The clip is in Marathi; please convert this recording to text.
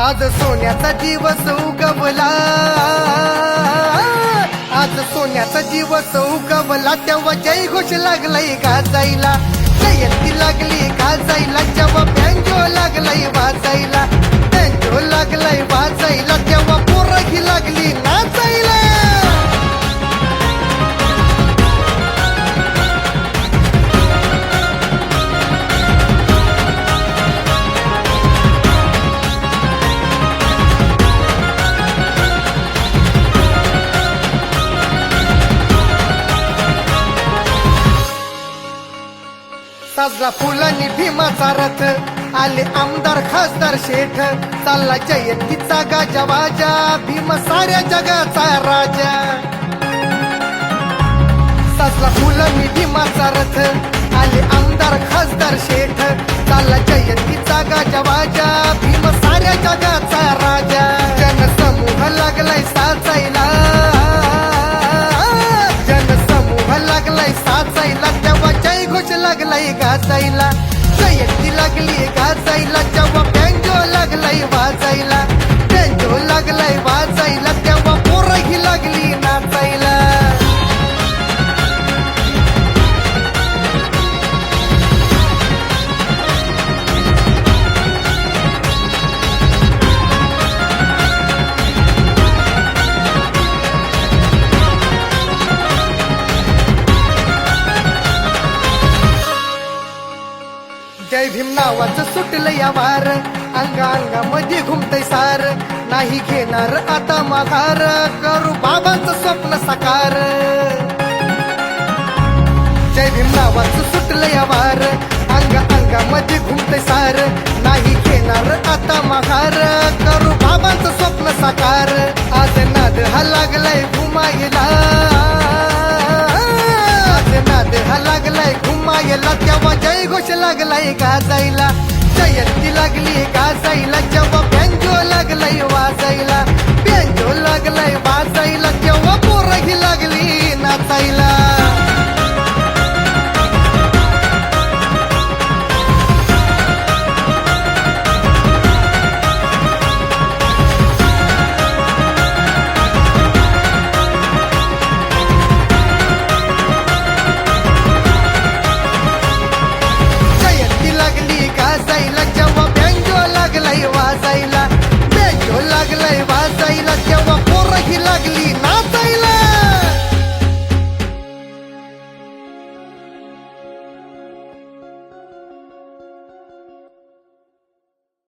आज सोन्याचा दिवस उगवला, आज सोन्याचा दिवस उगवला, तेव्हा जय घोष लागलाय गाजायला, जयंती लागली गाजायला, जेव्हा बँजो लागलाय वाजायला, बँजो लागलाय वाजायला, तेव्हा पोरही लागली नाचायला. साजरा फुलांनी भीमाचा रथ, आले आमदार खासदार शेठ, चालला जयंतीचा गाजावाजा, भीम साऱ्या जगाचा राजा. साजरा फुलांनी भीमाचा रथ, आले आमदार खासदार शेठ, चालला जयंतीचा गाजावाजा, भीम साऱ्या जगाचा राजा. जनसमूह लागलाय साचायला, जनसमूह लागलाय साचायला, तेव्हा जय घोष लागलाय गाजायला, जयंती लागली गाजायला, जेव्हा बँजो लागलाय वाजायला, बँजो लागलाय वाजायला, तेव्हा पोरही लागली नाचायला. जय भीम नावाचं सुटलं या वार, अंगामध्ये घुमतय सार, नाही घेणार आता माघार, करू बाबांचं स्वप्न साकार. जय भीम नावाचं सुटलं या वार, अंगामध्ये घुमतय सार, नाही घेणार आता माघार, करू बाबांचं स्वप्न साकार. आज नाद हा लागलाय घुमायला, नाद हा लागलाय घुमायला, तेव्हा जय घोष लागलाय गाजायला, जयंती लागली गाजायला, जेव्हा बँजो लागलाय वाजायला, बँजो लागलाय वाजायला, तेव्हा